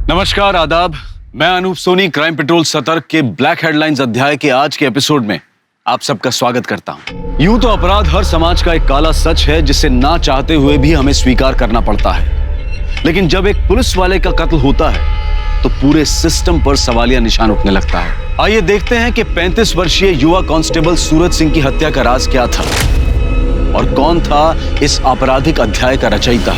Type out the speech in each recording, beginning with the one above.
नमस्कार, आदाब। मैं अनूप सोनी क्राइम पेट्रोल सतर्क के ब्लैक हेडलाइंस अध्याय के आज के एपिसोड में आप सबका स्वागत करता हूं। यूं तो अपराध हर समाज का एक काला सच है जिसे ना चाहते हुए भी हमें स्वीकार करना पड़ता है, लेकिन जब एक पुलिस वाले का कत्ल होता है तो पूरे सिस्टम पर सवालिया निशान उठने लगता है। आइए देखते हैं कि 35 वर्षीय युवा कांस्टेबल सूरज सिंह की हत्या का राज क्या था और कौन था इस आपराधिक अध्याय का रचयिता।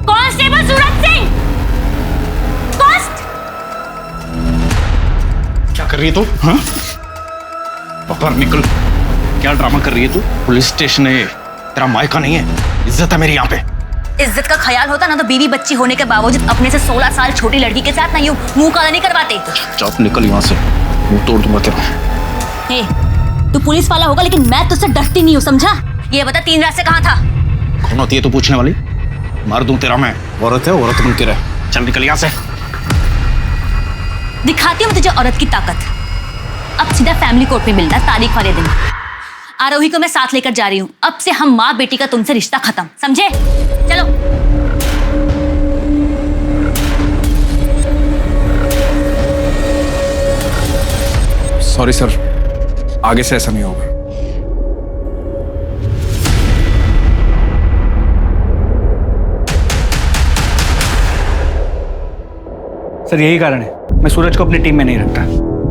कांस्टेबल सूरज सिंह! क्या कर रही है तू? हाँ? बाहर निकल। क्या ड्रामा कर रही है तू? पुलिस स्टेशन है, तेरा मायका नहीं है। इज्जत है मेरी यहाँ पे। इज्जत का ख्याल होता ना तो बीवी बच्ची होने के बावजूद अपने से 16 साल छोटी लड़की के साथ ना यूं मुंह काला नहीं करवाते। चुप निकल यहाँ से, मुंह तोड़ दूंगा तेरा। हे, तू पुलिस वाला होगा लेकिन मैं तुझसे डरती नहीं हूँ, समझा? ये बता 3 रात से कहाँ था? कौन होती है तू पूछने वाली? मार दूं तेरा मैं। औरत है, औरत बन के रह। चल निकल यहाँ से। दिखाती हूँ मैं तुझे औरत की ताकत। अब सीधा फैमिली कोर्ट में मिलना तारीख वाले दिन। आरोही को मैं साथ लेकर जा रही हूँ। अब से हम माँ बेटी का तुमसे रिश्ता खत्म, समझे? चलो। सॉरी सर, आगे से ऐसा नहीं होगा। सर यही कारण है मैं सूरज को अपनी टीम में नहीं रखता।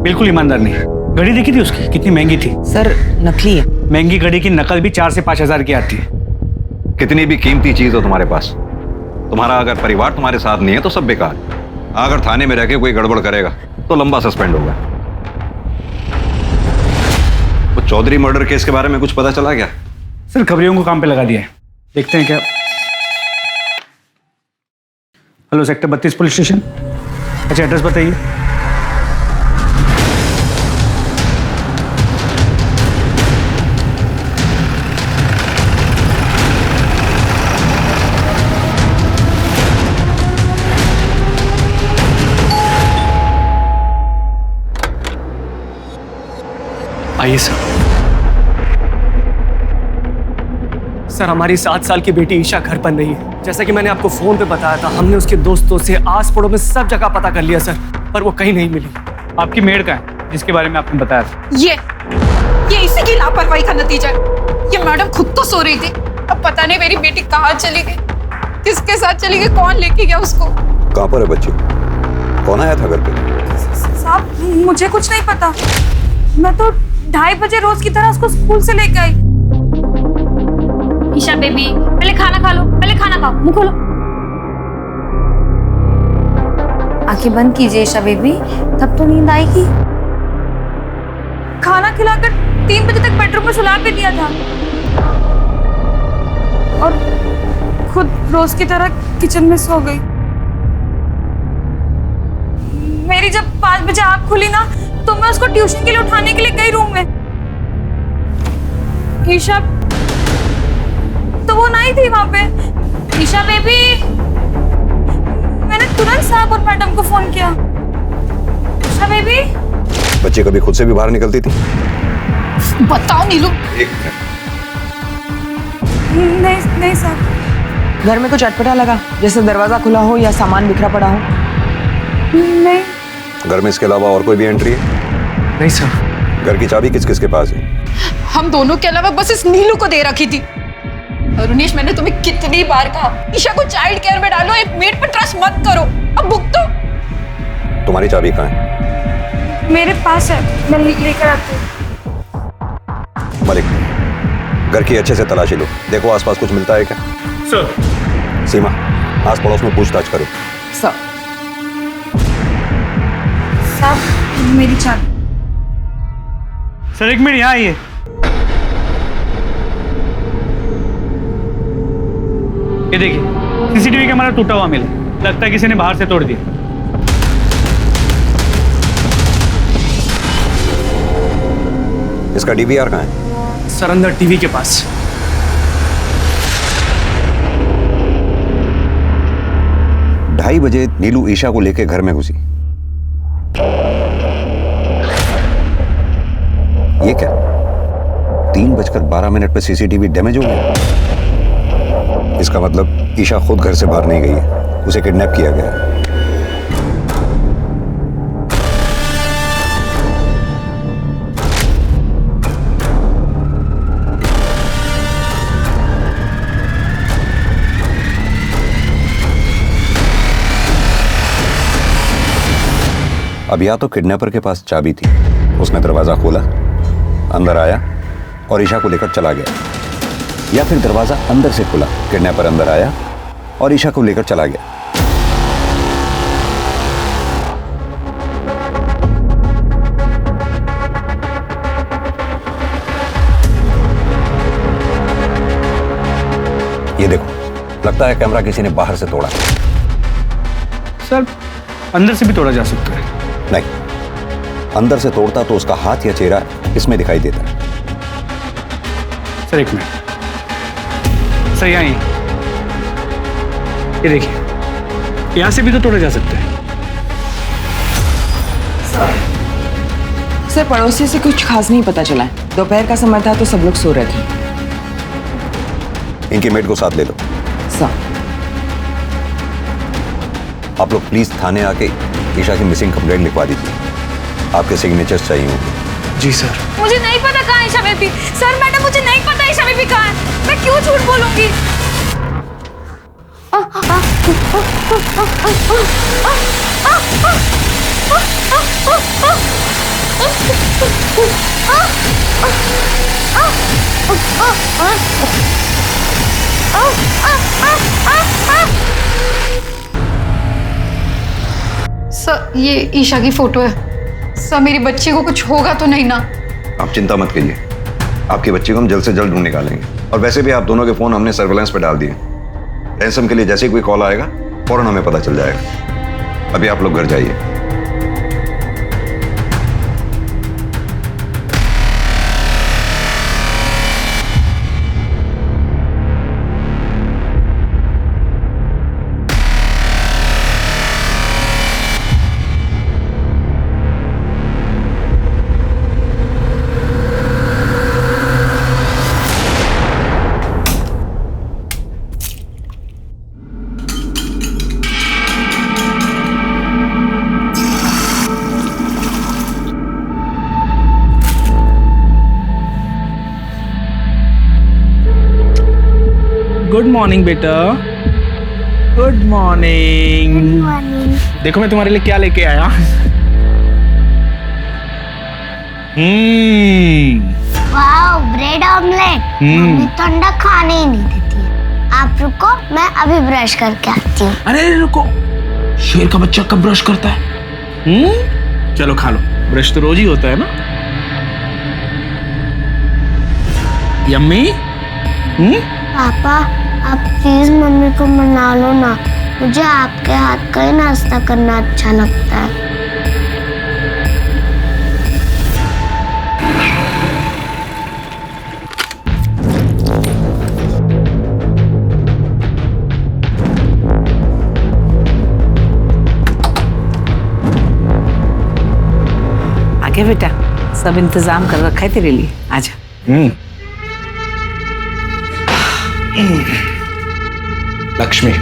बिल्कुल ईमानदार नहीं है। घड़ी देखी थी उसकी, कितनी महंगी थी। सर नकली है। महंगी घड़ी की नकल भी 4 से 5 हजार की आती है। कितनी भी कीमती चीज हो तुम्हारे पास, तुम्हारा अगर परिवार तुम्हारे साथ नहीं है तो सब बेकार। अगर थाने में रह के कोई गड़बड़ करेगा तो लंबा सस्पेंड होगा। वो चौधरी मर्डर केस के बारे में कुछ पता चला क्या? सर खबरियों को काम पे लगा दिया है, देखते हैं क्या। Hello, sector 32 police station. अच्छा, एड्रेस बताइए। आइए सर। सर हमारी 7 साल की बेटी ईशा घर बन रही है। जैसा कि मैंने आपको फोन पे बताया था, हमने उसके दोस्तों से आस पड़ोस में सब जगह पता कर लिया सर, पर वो कहीं नहीं मिली। आपकी मेड का है जिसके बारे में आपने बताया था? ये इसी की लापरवाही का नतीजा है। ये मैडम खुद तो सो रही थी। अब पता नहीं मेरी बेटी कहाँ चली गई, किसके साथ चली गई, कौन लेके गया उसको। कहाँ पर है बच्ची? कौन आया था घर पे? साहब मुझे कुछ नहीं पता। मैं तो 2:30 बजे रोज की तरह उसको स्कूल से लेके आई। ईशा बेबी, पहले खाना खा लो, पहले खाना खाओ, मुंह खोलो। आंखें बंद कीजिए ईशा बेबी, तब तो नींद आएगी। खाना खिलाकर 3 बजे तक बेडरूम में सुला भी दिया था और खुद रोज की तरह किचन में सो गई। मेरी जब 5 बजे आँख खुली ना तो मैं उसको ट्यूशन के लिए उठाने के लिए गई रूम में। ईशा तो वो नहीं थी वहां पे। ईशा बेबी, मैंने तुरंत साहब और मैडम को फोन किया। ईशा बेबी। बच्ची कभी खुद से भी बाहर निकलती थी? बताओ नीलू। नहीं नहीं सर। घर में कुछ अटपटा लगा, जैसे दरवाजा खुला हो या सामान बिखरा पड़ा हो? नहीं। घर में इसके अलावा और कोई भी एंट्री है? नहीं सर। घर की चाबी किस किस के पास है? हम दोनों के अलावा बस इस नीलू को दे रखी थी। अरुणेश, मैंने तुम्हें कितनी बार कहा ईशा को चाइल्ड केयर में डालो, एक मेड पर ट्रस्ट मत करो। अब भुगतो। तुम्हारी चाबी कहाँ है? मेरे पास है, मैं लेकर आती हूँ। मलिक, घर की अच्छे से तलाशी लो, देखो आसपास कुछ मिलता है क्या। सर। सीमा, आस पड़ोस में पूछताछ करो। सर। साहब मेरी चाबी। सर 1 मिनट, यहाँ आइए। ये देखिए, सीसीटीवी कैमरा टूटा हुआ मिला, लगता है किसी ने बाहर से तोड़ दिया। इसका डीवीआर कहाँ है? सर अंदर टीवी के पास। 2:30 बजे नीलू ईशा को लेकर घर में घुसी। ये क्या? 3:12 पे सीसीटीवी डैमेज हो गया। इसका मतलब ईशा खुद घर से बाहर नहीं गई है, उसे किडनैप किया गया है। अब या तो किडनैपर के पास चाबी थी, उसने दरवाजा खोला, अंदर आया और ईशा को लेकर चला गया, या फिर दरवाजा अंदर से खुला, किडनैपर अंदर आया और ईशा को लेकर चला गया। ये देखो, लगता है कैमरा किसी ने बाहर से तोड़ा। सर अंदर से भी तोड़ा जा सकता है। नहीं, अंदर से तोड़ता तो उसका हाथ या चेहरा इसमें दिखाई देता। सर 1 मिनट, सर यहाँ ये देखिए, यहाँ से भी तो तोड़ा जा सकता है। सर पड़ोसी से कुछ खास नहीं पता चला है। दोपहर का समय था तो सब लोग सो रहे थे। इनके मेड को साथ ले लो। सर आप लोग प्लीज थाने आके ईशा की मिसिंग कंप्लेंट लिखवा दीजिए। आपके सिग्नेचर्स चाहिए होंगे। जी सर। मुझे नहीं पता कहाँ है ईशा बेबी। सर मैडम मुझे नहीं पता ईशा बेबी कहाँ है। मैं क्यों झूठ बोलूंगी? सर ये ईशा की फोटो है। सर मेरी बच्ची को कुछ होगा तो नहीं ना? आप चिंता मत कीजिए, आपकी बच्ची को हम जल्द से जल्द ढूंढ निकालेंगे। और वैसे भी आप दोनों के फोन हमने सर्वेलेंस पे डाल दिए। रैंसम के लिए जैसे ही कोई कॉल आएगा फौरन हमें पता चल जाएगा। अभी आप लोग घर जाइए। गुड मॉर्निंग बेटा। Good morning. देखो मैं तुम्हारे लिए क्या लेके आया। Wow, bread omelette. मम्मी तो अंडा खाने ही नहीं देती है। आप रुको, मैं अभी ब्रश करके आती हूँ। अरे रुको, शेर का बच्चा कब ब्रश करता है? चलो खा लो, ब्रश तो रोज ही होता है ना। यम्मी। पापा आप प्लीज मम्मी को मना लो ना, मुझे आपके हाथ का ही नाश्ता करना अच्छा लगता है। आगे बेटा, सब इंतजाम कर रखा है तेरे लिए, आजा। लक्ष्मी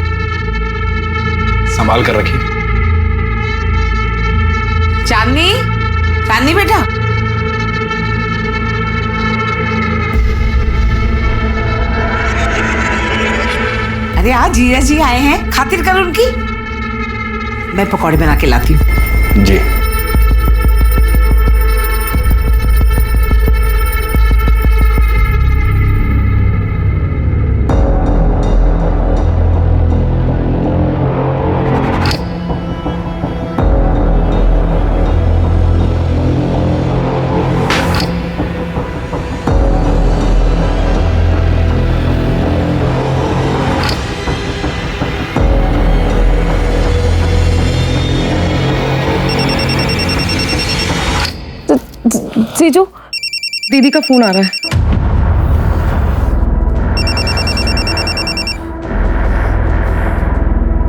संभाल कर रखिए। चांदनी, चांदनी बेटा। अरे आज जीजा जी आए हैं, खातिर कर उनकी। मैं पकौड़े बना के लाती हूँ। जी। जीजू, दीदी का फोन आ रहा है।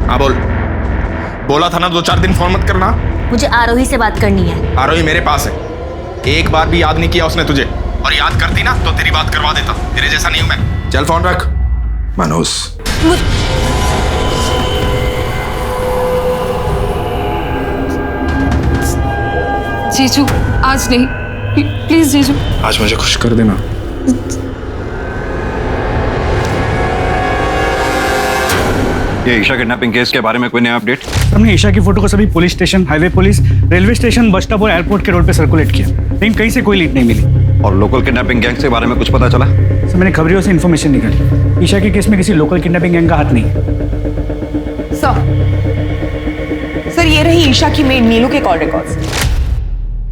हाँ बोल। बोला था ना 2-4 दिन फोन मत करना। मुझे आरोही से बात करनी है। आरोही मेरे पास है, एक बार भी याद नहीं किया उसने तुझे। और याद करती ना तो तेरी बात करवा देता। तेरे जैसा नहीं हूं मैं। चल फोन रख। मनोज, जीजू आज नहीं, प्लीज जीजू। आज मुझे खुश कर देना। ये ईशा किडनैपिंग केस के बारे में कोई नया अपडेट? हमने ईशा की फोटो को सभी police station, highway police, railway station, bus stop और एयरपोर्ट के रोड पे सर्कुलेट किया, लेकिन कहीं से कोई लीड नहीं मिली। और लोकल किडनैपिंग गैंग के बारे में कुछ पता चला? सर मैंने खबरियों से इन्फॉर्मेशन निकाली, ईशा के केस में किसी लोकल किडनैपिंग गैंग का हाथ नहीं है। सर ये रही ईशा की मेड नीलू के कॉल रिकॉर्ड्स।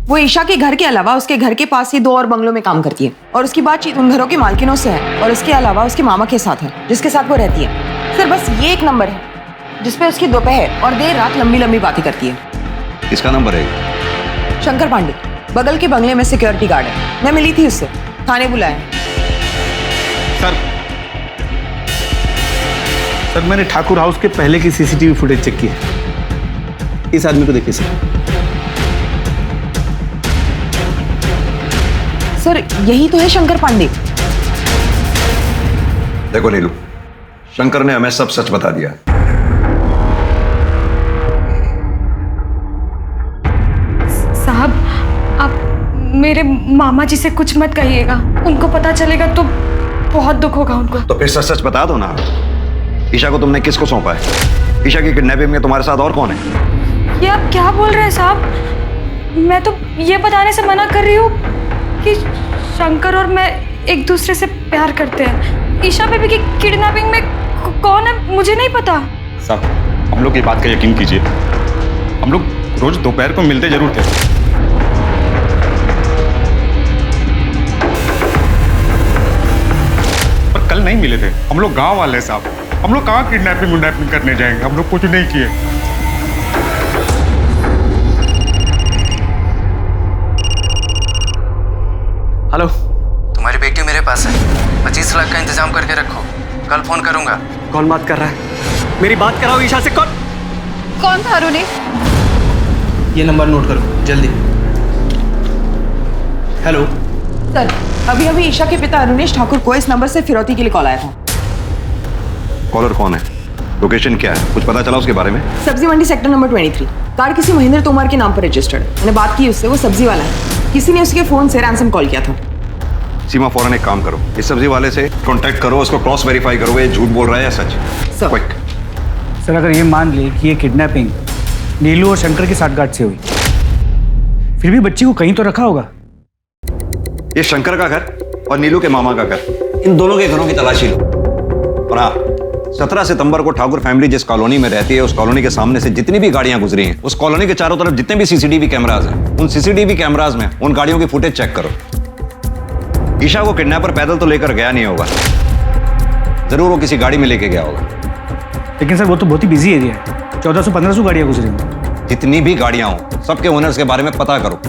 वो ईशा के घर के अलावा उसके घर के पास ही 2 और बंगलों में काम करती है और उसकी बातचीत उन घरों के मालकिनों से है और उसके अलावा उसके मामा के साथ है जिसके साथ वो रहती है। सर बस ये एक नंबर है जिसपे उसकी दोपहर और देर रात लंबी लंबी बातें करती है। इसका नंबर है? शंकर पांडे बगल के बंगले में सिक्योरिटी गार्ड है। मैं मिली थी उससे, थाने बुलाया। सर मैंने ठाकुर हाउस के पहले की सीसीटीवी फुटेज चेक की है। इस आदमी को देखिए सर यही तो है शंकर पांडे। देखो नीलू, शंकर ने हमें सब सच बता दिया। साहब आप मेरे मामा जी से कुछ मत कहिएगा, उनको पता चलेगा तो बहुत दुख होगा उनको। तो फिर सच सच बता दो ना। ईशा को तुमने किसको सौंपा है? ईशा की किडनैपिंग में तुम्हारे साथ और कौन है? ये आप क्या बोल रहे हैं साहब? मैं तो ये बताने से मना कर रही हूँ कि शंकर और मैं एक दूसरे से प्यार करते हैं। ईशा बेबी की किडनैपिंग में कौन है मुझे नहीं पता। साहब हम लोग की बात का यकीन कीजिए, हम लोग रोज दोपहर को मिलते जरूर थे। पर कल नहीं मिले थे। हम लोग गांव वाले साहब, हम लोग कहाँ किडनैपिंग करने जाएंगे? हम लोग कुछ नहीं किए। हेलो, तुम्हारी बेटी मेरे पास है, 25 लाख का इंतजाम करके रखो, कल फोन करूंगा। कौन बात कर रहा है? मेरी बात कराओ ईशा से। कौन था अरुणी? ये नंबर नोट करो जल्दी। हेलो सर अभी अभी ईशा के पिता अरुणेश ठाकुर को इस नंबर से फिरौती के लिए कॉल आया था। कॉलर कौन है? लोकेशन क्या है? कुछ पता चला उसके बारे में? सब्जी मंडी सेक्टर नंबर 23। कार किसी महेंद्र तोमर के नाम पर रजिस्टर्ड। मैंने बात की उससे, वो सब्जी वाला है। किसी ने उसके फोन से रैंसम कॉल किया था। सीमा फौरन एक काम करो, इस सब्जी वाले से कांटेक्ट करो, उसको क्रॉस वेरीफाई करो ये झूठ बोल रहा है या सच। क्विक। सर अगर ये मान ले कि ये किडनैपिंग नीलू और शंकर की साठगांठ से हुई, फिर भी बच्ची को कहीं तो रखा होगा। ये शंकर का घर और नीलू के मामा का घर, इन दोनों के घरों की तलाशी लो। और हाँ, 17 सितंबर को ठाकुर फैमिली जिस कॉलोनी में रहती है उस कॉलोनी के सामने से जितनी भी गाड़ियां गुजरी हैं, उस कॉलोनी के चारों तरफ जितने भी सीसीटीवी कैमरास हैं, उन सीसीटीवी कैमरास में उन गाड़ियों की फुटेज चेक करो। ईशा को किडनैपर पैदल तो लेकर गया नहीं होगा, जरूर वो किसी गाड़ी में लेके गया होगा। लेकिन सर वो तो बहुत ही बिजी एरिया है, 1400-1500 गाड़ियां गुजरी होंगी। जितनी भी गाड़ियां हो सबके ओनर्स के बारे में पता करो।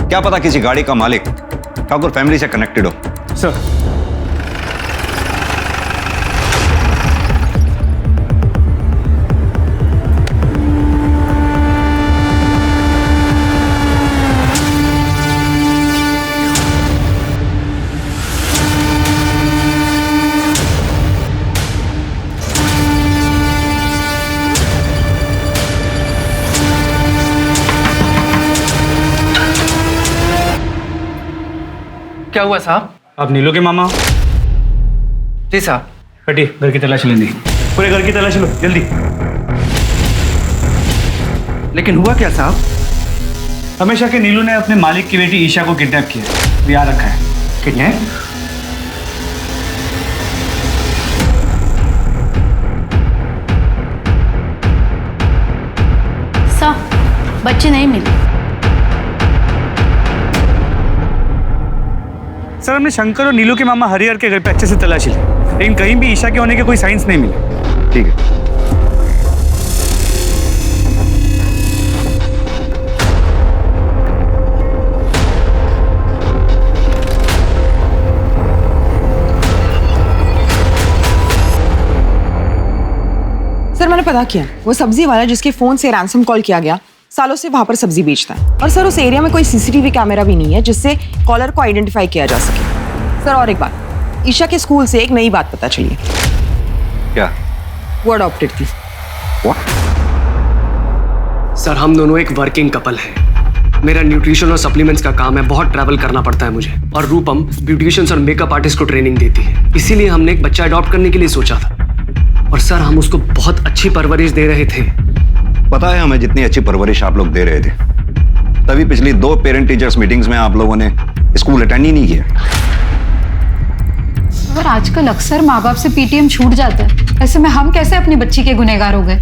क्या पता किसी गाड़ी का मालिक ठाकुर फैमिली से कनेक्टेड हो। सर क्या हुआ साहब? आप नीलू के मामा? जी साहब। हटिए, घर की तलाशी लेनी। पूरे घर की तलाशी लो जल्दी। लेकिन हुआ क्या साहब? हमेशा के नीलू ने अपने मालिक की बेटी ईशा को किडनैप किया, याद रखा है। किडनैप? सर बच्चे नहीं मिले। सर हमने शंकर और नीलू के मामा हरिहर के घर पे अच्छे से तलाशी ली, लेकिन कहीं भी ईशा के होने के कोई साइंस नहीं मिले। ठीक है। सर मैंने पता किया, वो सब्जी वाला जिसके फोन से रैंसम कॉल किया गया सालों से वहां पर सब्जी बेचता है। और सर उस एरिया में कोई सीसीटीवी कैमरा भी नहीं है जिससे कॉलर को आइडेंटिफाई किया जा सके। सर और एक बात, ईशा के स्कूल से एक नई बात पता चली है। क्या? वो अडॉप्टेड थी। सर हम दोनों एक वर्किंग कपल हैं। मेरा न्यूट्रिशन और सप्लीमेंट्स का काम है, बहुत ट्रैवल करना पड़ता है मुझे, और रूपम ब्यूटिशियंस और मेकअप आर्टिस्ट को ट्रेनिंग देती है। इसीलिए हमने एक बच्चा अडॉप्ट करने के लिए सोचा था। और सर हम उसको बहुत अच्छी परवरिश दे रहे थे। पता है हमें जितनी अच्छी परवरिश आप लोग दे रहे थे, तभी पिछली 2 पेरेंट टीचर्स मीटिंग्स में आप लोगों ने स्कूल अटेंड ही नहीं किया। पर आजकल अक्सर माँ बाप से पीटीएम छूट जाता है, ऐसे में हम कैसे अपनी बच्ची के गुनहगार हो गए?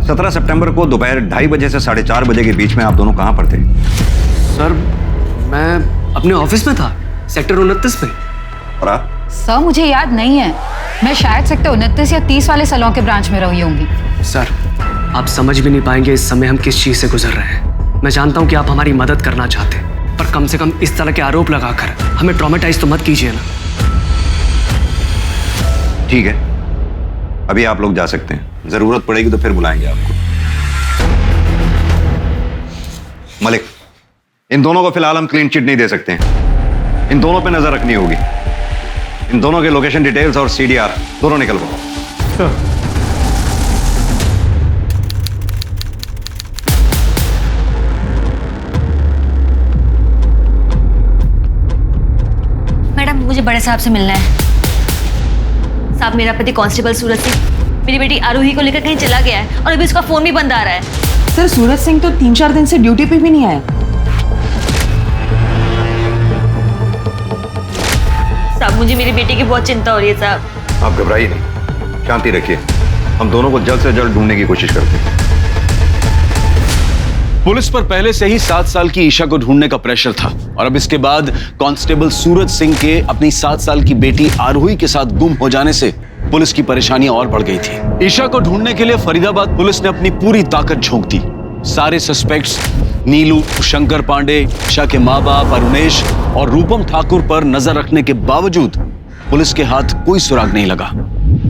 17 सितंबर को दोपहर 2:30 बजे से 4:30 बजे के बीच में आप दोनों कहाँ पर थे? सर मैं अपने ऑफिस में था, सेक्टर 29 में। और आप? सर मुझे याद नहीं है, मैं शायद सेक्टर 29 या 30 वाले सैलून के ब्रांच में रही होंगी। सर आप समझ भी नहीं पाएंगे इस समय हम किस चीज से गुजर रहे हैं। मैं जानता हूं कि आप हमारी मदद करना चाहते हैं, पर कम से कम इस तरह के आरोप लगाकर हमें ट्रॉमेटाइज तो मत कीजिए ना। ठीक है, अभी आप लोग जा सकते हैं, जरूरत पड़ेगी तो फिर बुलाएंगे आपको। मलिक, इन दोनों को फिलहाल हम क्लीन चिट नहीं दे सकते हैं, इन दोनों पे नजर रखनी होगी। इन दोनों के लोकेशन डिटेल्स और सीडीआर दोनों निकलवाओ। मैडम मुझे बड़े साहब से मिलना है। साहब मेरा पति कांस्टेबल सूरज सिंह मेरी बेटी आरोही को लेकर कहीं चला गया है और अभी उसका फोन भी बंद आ रहा है। सर सूरज सिंह तो 3-4 दिन से ड्यूटी पे भी नहीं आया। साहब मुझे मेरी बेटी की बहुत चिंता हो रही है साहब। आप घबराइए नहीं, शांति रखिए, हम दोनों को जल्द से जल्द ढूंढने की कोशिश करते हैं। पुलिस पर पहले से ही 7 साल की ईशा को ढूंढने का प्रेशर था और अब इसके बाद कांस्टेबल सूरज सिंह के अपनी 7 साल की बेटी आरोही के साथ गुम हो जाने से पुलिस की परेशानियां और बढ़ गई थी। ईशा को ढूंढने के लिए फरीदाबाद पुलिस ने अपनी पूरी ताकत झोंक दी। सारे सस्पेक्ट्स नीलू, शंकर पांडे, ईशा के माँ बाप अरुणेश और रूपम ठाकुर पर नजर रखने के बावजूद पुलिस के हाथ कोई सुराग नहीं लगा।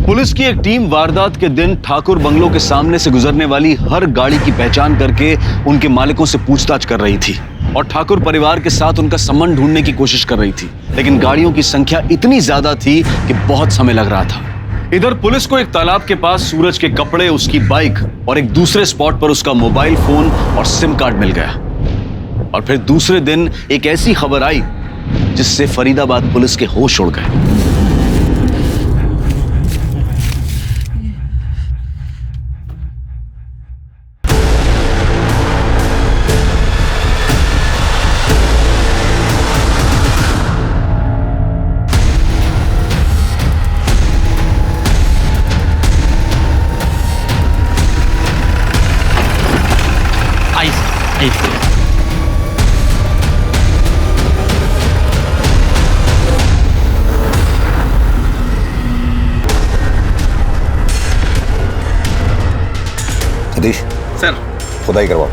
पुलिस की एक टीम वारदात के दिन ठाकुर बंगलों के सामने से गुजरने वाली हर गाड़ी की पहचान करके उनके मालिकों से पूछताछ कर रही थी और ठाकुर परिवार के साथ उनका संबंध ढूंढने की कोशिश कर रही थी, लेकिन गाड़ियों की संख्या इतनी ज्यादा थी कि बहुत समय लग रहा था। इधर पुलिस को एक तालाब के पास सूरज के कपड़े, उसकी बाइक और एक दूसरे स्पॉट पर उसका मोबाइल फोन और सिम कार्ड मिल गया। और फिर दूसरे दिन एक ऐसी खबर आई जिससे फरीदाबाद पुलिस के होश उड़ गए। सतीश सर खुदाई करवाओ।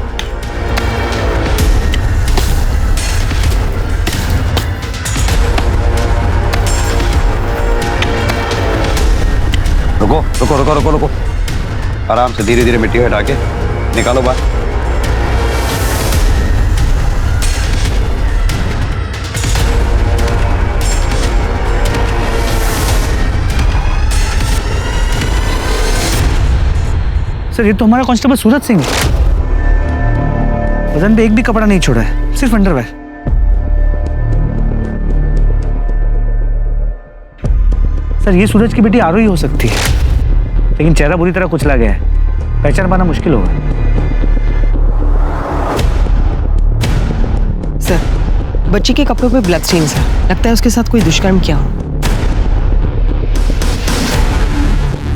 रुको रुको रुको रुको रुको, आराम से धीरे धीरे मिट्टी हटा के निकालो बाहर। सर ये तो हमारा कांस्टेबल सूरज सिंह है। बदन पे एक भी कपड़ा नहीं छोड़ा है, सिर्फ अंडरवेयर। सर ये सूरज की बेटी आरोही हो सकती है, लेकिन चेहरा बुरी तरह कुचला गया है, पहचान पाना मुश्किल होगा। सर बच्ची के कपड़ों पे ब्लड स्टेन्स है, लगता है उसके साथ कोई दुष्कर्म किया हो।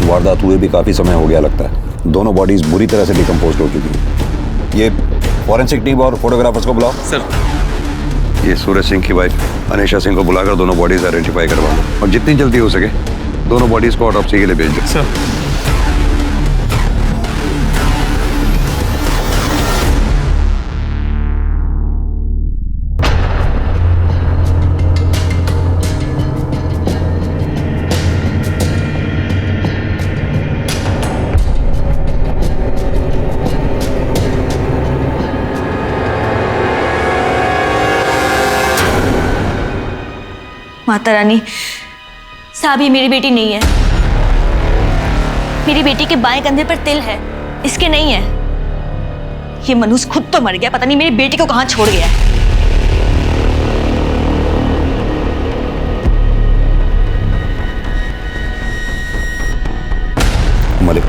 वारदात हुए भी काफी समय हो गया लगता है, दोनों बॉडीज बुरी तरह से डिकम्पोज हो चुकी हैं। ये फॉरेंसिक टीम और फोटोग्राफर्स को बुलाओ। सर ये सूरज सिंह की वाइफ अनीशा सिंह को बुलाकर दोनों बॉडीज आइडेंटिफाई करवा लो और जितनी जल्दी हो सके दोनों बॉडीज को ऑटोप्सी के लिए भेज दो। सर माता रानी, साहब ये मेरी बेटी नहीं है। मेरी बेटी के बाएं कंधे पर तिल है, इसके नहीं है। ये मनुष्य खुद तो मर गया, पता नहीं मेरी बेटी को कहां छोड़ गया है। मलिक,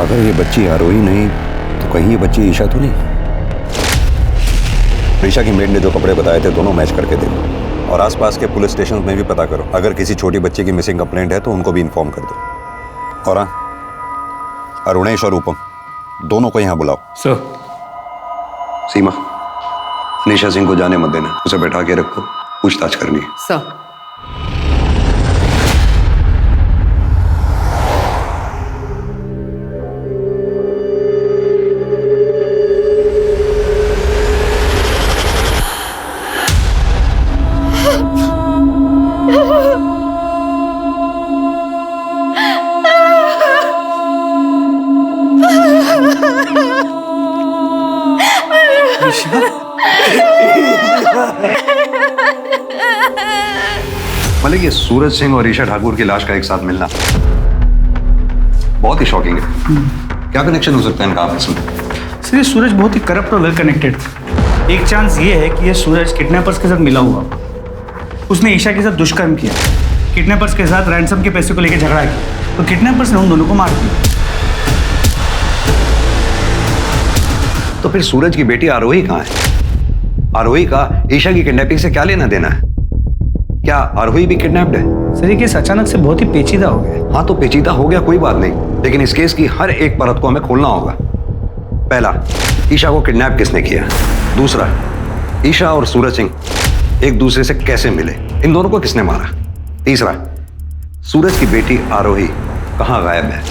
अगर ये बच्ची आरोही नहीं तो कहीं ये बच्ची ईशा तो नहीं? ईशा की मेड ने जो कपड़े बताए थे दोनों मैच करके देखो, और आसपास के पुलिस स्टेशन में भी पता करो। अगर किसी छोटी बच्ची की मिसिंग कंप्लेंट है तो उनको भी इन्फॉर्म कर दो। और हाँ, अरुणेश और रूपम दोनों को यहाँ बुलाओ। सर। सीमा, निशा सिंह को जाने मत देना, उसे बैठा के रखो, पूछताछ करनी है। सर। मलिक, ये सूरज सिंह और ईशा ठाकुर की लाश का एक साथ मिलना बहुत ही शॉकिंग है। क्या कनेक्शन हो सकता है इनका आपस में? सर, ये सूरज बहुत ही करप्ट और वेल कनेक्टेड था। एक चांस ये है कि ये सूरज किडनैपर्स के साथ मिला हुआ, उसने ईशा के साथ दुष्कर्म किया, किडनैपर्स के साथ रैंसम के पैसे को लेकर झगड़ा किया, तो किडनैपर्स ने उन दोनों को मार दिया। तो फिर सूरज की बेटी आरोही कहाँ है? आरोही का ईशा की किडनैपिंग से क्या लेना देना है? क्या आरोही भी किडनैप्ड है? सर, ये केस अचानक से बहुत ही पेचीदा हो गया। हाँ, तो पेचीदा हो गया, कोई बात नहीं, लेकिन इस केस की हर एक परत को हमें खोलना होगा। पहला, ईशा को किडनैप किसने किया? दूसरा, ईशा और सूरज सिंह एक दूसरे से कैसे मिले, इन दोनों को किसने मारा? तीसरा, सूरज की बेटी आरोही कहाँ गायब है?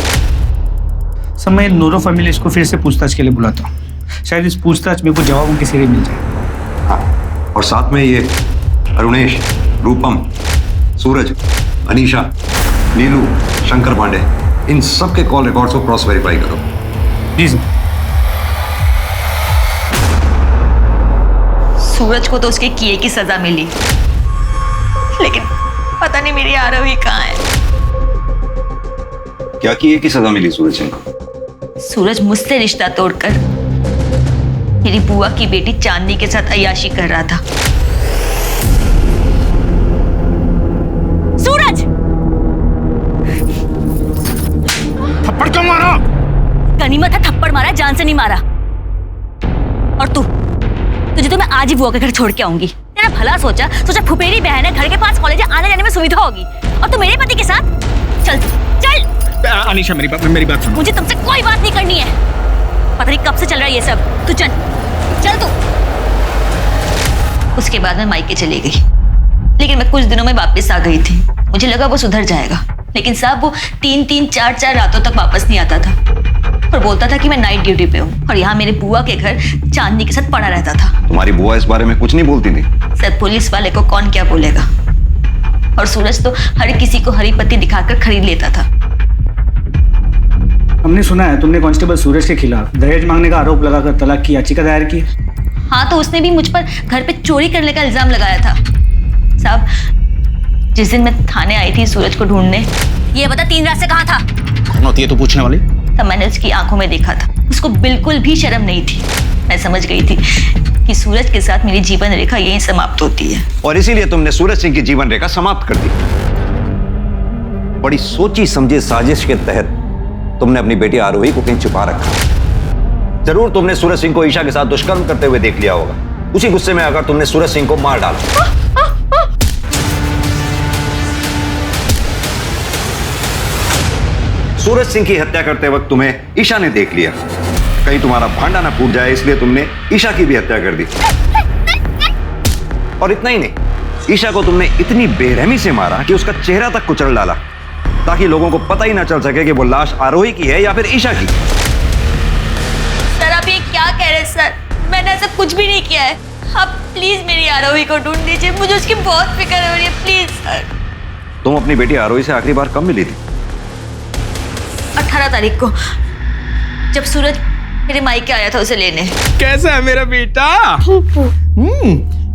सर, मैं नूरो फैमिली इसको फिर से पूछताछ के लिए बुलाता हूँ, शायद इस पूछताछ में कुछ जवाब उनके सिरे मिल जाए। हाँ, और साथ में ये अरुणेश, रूपम, सूरज, अनीशा, नीलू, शंकर पांडे, इन सब के कॉल रिकॉर्ड्स को क्रॉस वेरीफाई करो। जी सर। सूरज को तो उसके किए की सजा मिली, लेकिन पता नहीं मेरी आरोही कहाँ है। क्या किए की सजा मिली सूरज सिंह को? सूरज मुझसे रिश्ता तोड़कर मेरी बुआ की बेटी चांदनी के साथ अय्याशी कर रहा था। सूरज! थप्पड़ क्यों मारा? गनीमत है थप्पड़ मारा, जान से नहीं मारा। और तुझे तो मैं आज ही बुआ के घर छोड़ के आऊंगी। तेरा भला सोचा फुफेरी बहन है, घर के पास कॉलेज आने जाने में सुविधा होगी, और तू मेरे पति के साथ चल चल। अनीशा, मेरी बात सुन। मुझे तुमसे कोई बात नहीं करनी है। पता नहीं कब से चल रहा है ये सब। तू चल चल तू। उसके बाद मैं मायके चली गई, लेकिन मैं कुछ दिनों में वापस आ गई थी। मुझे लगा वो सुधर जाएगा, लेकिन साहब वो 3-3, 4-4 रातों तक वापस नहीं आता था और बोलता था कि मैं नाइट ड्यूटी पे हूँ, और यहाँ मेरे बुआ के घर चांदनी के साथ पड़ा रहता था। तुम्हारी बुआ इस बारे में कुछ नहीं बोलती थी? सर, पुलिस वाले को कौन क्या बोलेगा, और सूरज तो हर किसी को हरी पत्ती दिखाकर खरीद लेता था। हमने सुना है तुमने कांस्टेबल सूरज के खिलाफ दहेज मांगने का आरोप लगाकर तलाक की याचिका दायर की। हाँ, तो उसने भी मुझ पर घर पे चोरी करने का इल्जाम लगाया था। साहब, जिस दिन मैं थाने आई थी सूरज को ढूंढने, ये बता 3 रात से कहाँ था? कौन होती है तू पूछने वाली? तब मैंने उसकी आंखों में देखा था, उसको बिल्कुल भी शर्म नहीं थी। मैं समझ गई थी कि सूरज के साथ मेरी जीवन रेखा यहीं समाप्त होती है, और इसीलिए तुमने सूरज सिंह की जीवन रेखा समाप्त कर दी। बड़ी सोची समझी साजिश के तहत तुमने अपनी बेटी आरोही को कहीं छुपा रखा। जरूर तुमने सूरज सिंह को ईशा के साथ दुष्कर्म करते हुए देख लिया होगा। उसी गुस्से में अगर तुमने सूरज सिंह को मार डाला। सूरज सिंह की हत्या करते वक्त तुम्हें ईशा ने देख लिया, कहीं तुम्हारा भांडा ना फूट जाए, इसलिए तुमने ईशा की भी हत्या कर दी। और इतना ही नहीं, ईशा को तुमने इतनी बेरहमी से मारा कि उसका चेहरा तक कुचल डाला, ताकि लोगों को पता ही ना चल सके कि वो लाश आरोही की है या फिर ईशा की। सर, आप ये क्या कह रहे हैं सर? मैंने ऐसा कुछ भी नहीं किया है। आप प्लीज मेरी आरोही को ढूंढ दीजिए, मुझे उसकी बहुत फिक्र हो रही है, प्लीज सर। तुम अपनी बेटी आरोही से आखिरी बार कब मिली थी? 18 तारीख को, जब सूरज मेरे मायके आया था उसे लेने। कैसा है मेरा बेटा?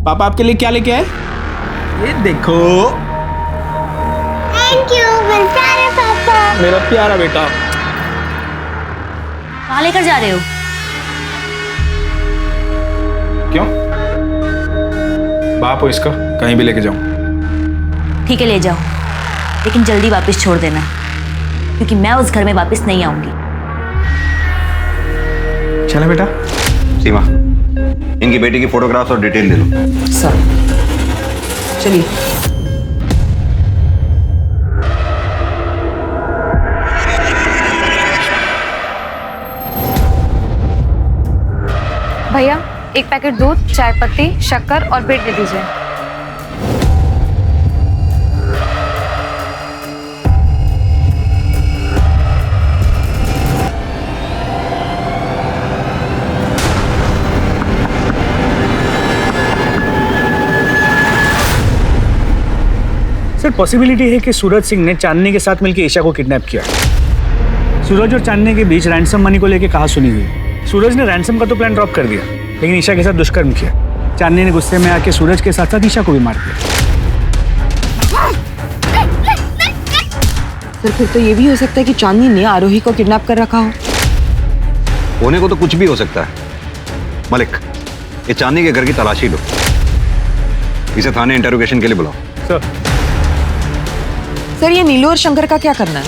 पापा आपके लिए क्या लेके आए? ये देखो थैंक यू मेरे प्यारे पापा। मेरा प्यारा बेटा। कहाँ लेकर जा रहे हो? क्यों? बाप हो इसका, कहीं भी लेके जाऊं। ठीक है ले जाओ, लेकिन जल्दी वापस छोड़ देना, क्योंकि मैं उस घर में वापस नहीं आऊंगी। चले बेटा। सीमा, इनकी बेटी की फोटोग्राफ्स और डिटेल ले लो। सर चलिए। भैया एक पैकेट दूध, चाय पत्ती, शक्कर और ब्रेड दे दीजिए। सर पॉसिबिलिटी है कि सूरज सिंह ने चांदनी के साथ मिलकर ईशा को किडनैप किया। सूरज और चांदनी के बीच रैंसम मनी को लेकर कहा सुनी हुई। सूरज ने रैंसम का तो प्लान ड्रॉप कर दिया, लेकिन ईशा के साथ दुष्कर्म किया। चांदनी ने गुस्से में आके सूरज के साथ साथ ईशा को भी मार दिया। सर फिर तो ये भी हो सकता है कि चांदनी ने आरोही को किडनैप कर रखा हो। होने को तो कुछ भी हो सकता है। मलिक, ये चांदनी के घर की तलाशी लो, इसे थाने इंटरोगेशन के लिए बुलाओ। सर ये नीलू और शंकर का क्या करना है?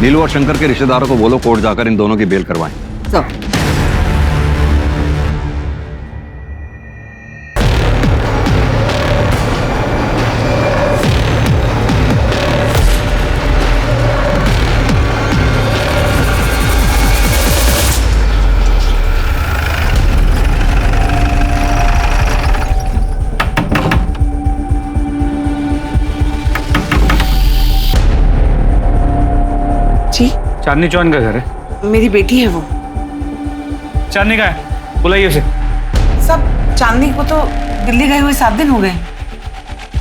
नीलू और शंकर के रिश्तेदारों को बोलो कोर्ट जाकर इन दोनों की बेल करवाएं। सर जी चांदनी चौहान का घर है। मेरी बेटी है वो। चांदनी का है, बुलाइए उसे। सब चांदनी को तो दिल्ली गए हुए 7 दिन हो गए।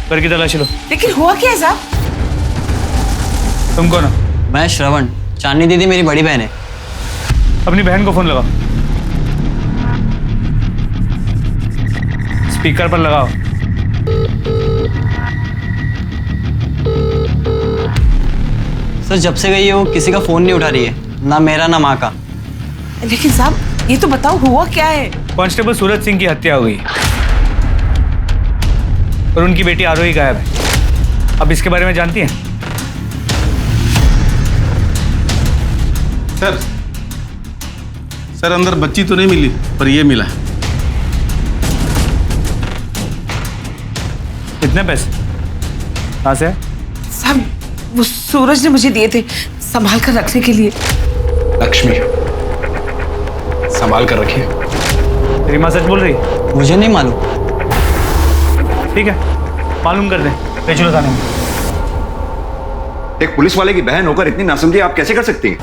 घर की तलाशी लो। लेकिन हुआ क्या है साहब? तुम कौन हो? मैं श्रवण, चांदनी दीदी मेरी बड़ी बहन है। अपनी बहन को फोन लगाओ। स्पीकर पर लगाओ। सर जब से गई है वो किसी का फोन नहीं उठा रही है, ना मेरा ना माँ का। लेकिन साहब ये तो बताओ हुआ क्या है? कांस्टेबल सूरज सिंह की हत्या हो गई और उनकी बेटी आरोही गायब है। अब इसके बारे में जानती हैं? सर अंदर बच्ची तो नहीं मिली, पर ये मिला। कितने पैसे? कहाँ से? साहब वो सूरज ने मुझे दिए थे संभाल कर रखने के लिए। लक्ष्मी, संभाल कर रखिए। तेरी माँ सच बोल रही? मुझे नहीं मालूम। ठीक है, मालूम कर दे। ले चलो थाने में। एक पुलिस वाले की बहन होकर इतनी नासमझी आप कैसे कर सकती हैं?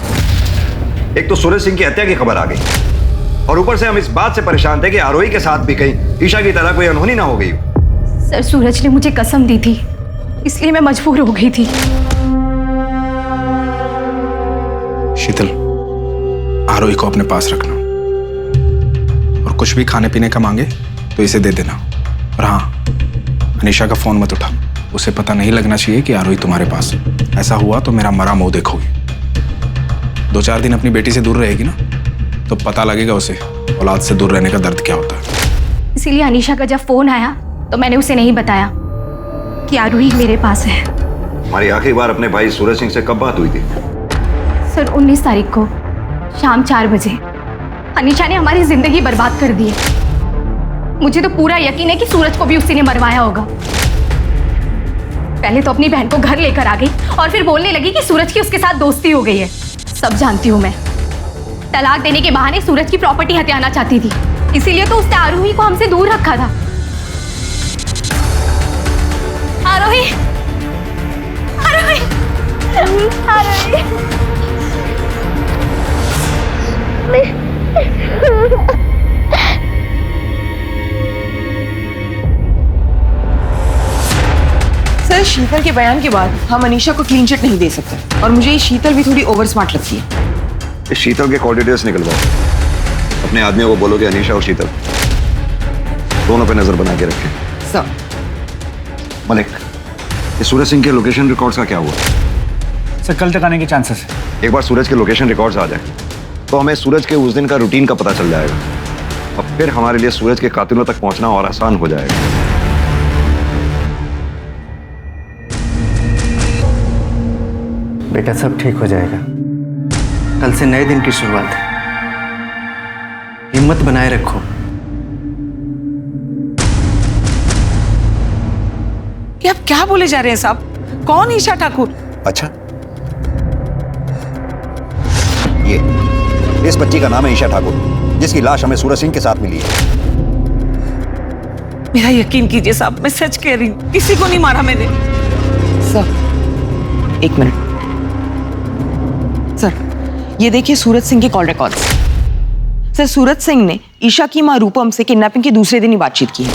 एक तो सूरज सिंह की हत्या की खबर आ गई और ऊपर से हम इस बात से परेशान थे कि आरोही के साथ भी कहीं ईशा की तरह कोई अनहोनी ना हो गई। सर सूरज ने मुझे कसम दी थी, इसलिए मैं मजबूर हो गई थी। शीतल, आरोही को अपने पास रखना और कुछ भी खाने पीने का मांगे तो इसे दे देना। और हाँ, अनीशा का फोन मत उठा, उसे पता नहीं लगना चाहिए कि आरोही तुम्हारे पास है। ऐसा हुआ तो मेरा मरा मुंह देखोगी। 2-4 दिन अपनी बेटी से दूर रहेगी ना, तो पता लगेगा उसे औलाद से दूर रहने का दर्द क्या होता है। इसीलिए अनीशा का जब फोन आया तो मैंने उसे नहीं बताया कि आरोही मेरे पास है। हमारी आखिरी बार अपने भाई सूरज सिंह से कब बात हुई थी? सर 19 तारीख को शाम 4 बजे। अनीशा ने हमारी जिंदगी बर्बाद कर दी है। मुझे तो पूरा यकीन है कि सूरज को भी उसी ने मरवाया होगा। पहले तो अपनी बहन को घर लेकर आ गई और फिर बोलने लगी कि सूरज की उसके साथ दोस्ती हो गई है। सब जानती हूँ मैं। तलाक देने के बहाने सूरज की प्रॉपर्टी हथियाना चाहती थी, इसीलिए तो उसने आरोही को हमसे दूर रखा था। आरोही, आरोही, आरोही। सर शीतल के बयान के बाद हम अनीशा को क्लीन चिट नहीं दे सकते और मुझे ये शीतल भी थोड़ी ओवर स्मार्ट लगती है। इस शीतल के कॉल डिटेल्स निकलवाओ। अपने आदमियों को बोलो कि अनीशा और शीतल दोनों पे नजर बना के रखें। सर मलिक, ये सूरज सिंह के लोकेशन रिकॉर्ड्स का क्या हुआ? सर कल तक आने के चांसेस है। एक बार सूरज के लोकेशन रिकॉर्ड्स आ जाए तो हमें सूरज के उस दिन का रूटीन का पता चल जाएगा और फिर हमारे लिए सूरज के कातिलों तक पहुंचना और आसान हो जाएगा। बेटा सब ठीक हो जाएगा। कल से नए दिन की शुरुआत है। हिम्मत बनाए रखो। ये आप क्या बोले जा रहे हैं साहब? कौन ईशा ठाकुर? अच्छा, ये इस बच्ची का नाम है ईशा ठाकुर, जिसकी लाश हमें सूरज सिंह के साथ मिली है। मेरा यकीन कीजिए साहब, मैं सच कह रही हूँ, किसी को नहीं मारा मैंने। सर एक मिनट सर, ये देखिए सूरज सिंह के call records. Sir Suraj Singh ने ईशा की मां रूपम से किडनैपिंग के दूसरे दिन ही बातचीत की है।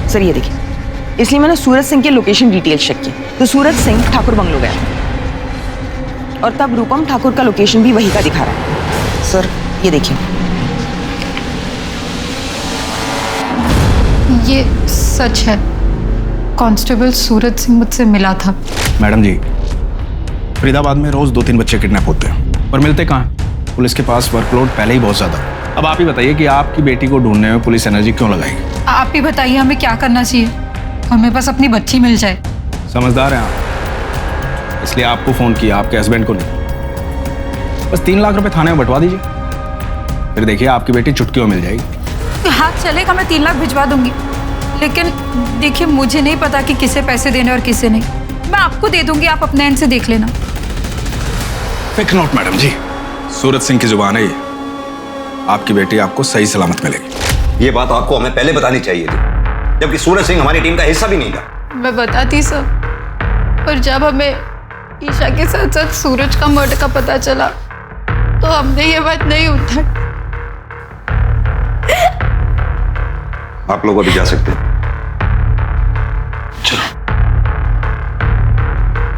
सर ये देखिए, इसलिए मैंने सूरज सिंह के लोकेशन डिटेल्स चेक की तो सूरज सिंह ठाकुर बंगलो गया और तब रूपम ठाकुर का लोकेशन भी वही का दिखा रहा है। सर ये देखिए, ये सच है। कांस्टेबल सूरज सिंह मुझसे मिला था। मैडम जी, फरीदाबाद में रोज 2-3 बच्चे किडनैप होते हैं और मिलते कहाँ? पुलिस के पास वर्कलोड पहले ही बहुत ज्यादा। अब आप ही बताइए कि आपकी बेटी को ढूंढने में पुलिस एनर्जी क्यों लगाएगी? आप ही बताइए हमें क्या करना चाहिए? हमें बस अपनी बच्ची मिल जाए। समझदार हैं आप, इसलिए आपको फोन किया, आपके हस्बैंड को नहीं। बस 3 लाख रुपए थाने में बंटवा दीजिए, फिर देखिए आपकी बेटी चुटकियों मिल जाएगी। हाँ चलेगा, मैं 3 लाख भिजवा दूंगी, लेकिन देखिए मुझे नहीं पता कि किसे पैसे देने और किसे नहीं। मैं आपको दे दूंगी, आप अपने एंड से देख लेना। फिक्र नोट मैडम जी, सूरज सिंह की जुबान है ये। आपकी बेटी आपको सही सलामत मिलेगी। ये बात आपको हमें पहले बतानी चाहिए थी, जबकि सूरज सिंह हमारी टीम का हिस्सा भी नहीं था। मैं बताती सब, पर जब हमें ईशा के साथ साथ सूरज का मर्डर का पता चला तो हमने ये बात नहीं उठाई। आप लोग अभी जा सकते हैं।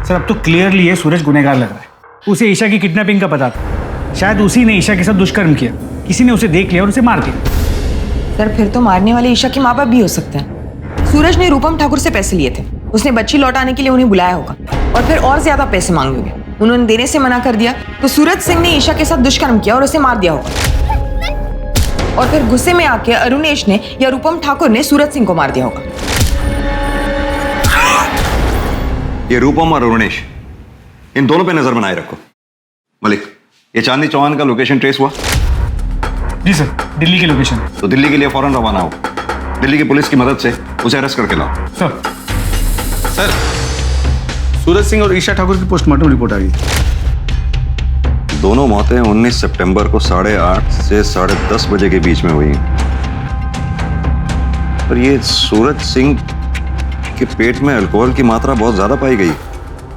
सर अब तो क्लियरली ये सूरज गुनहगार लग रहा है। उसे ईशा की किडनैपिंग का पता था, शायद उसी ने ईशा के साथ दुष्कर्म किया, किसी ने उसे देख लिया और उसे मार दिया। सर फिर तो मारने वाले ईशा के माँ बाप भी हो सकते हैं। सूरज ने रूपम ठाकुर से पैसे लिए थे, उसने बच्ची लौटाने के लिए उन्हें बुलाया होगा और फिर और ज्यादा पैसे मांगे होंगे। उन्होंने देने से मना कर दिया तो सूरज सिंह ने ईशा के साथ दुष्कर्म किया और उसे मार दिया होगा और फिर गुस्से में आके अरुणेश ने या रूपम ठाकुर ने सूरज सिंह को मार दिया होगा। ये रूपम और अरुणेश, इन दोनों पे नजर बनाए रखो। मलिक, ये चांदनी चौहान का लोकेशन ट्रेस हुआ? जी सर, दिल्ली की लोकेशन। तो दिल्ली के लिए फौरन रवाना हो। दिल्ली की पुलिस की मदद से उसे अरेस्ट करके लाओ। सर, सूरज सिंह और ईशा ठाकुर की पोस्टमार्टम रिपोर्ट आ गई। दोनों मौतें 19 सितंबर को 8:30 से 10:30 बजे के बीच में हुई। पर ये सूरज सिंह के पेट में अल्कोहल की मात्रा बहुत ज्यादा पाई गई।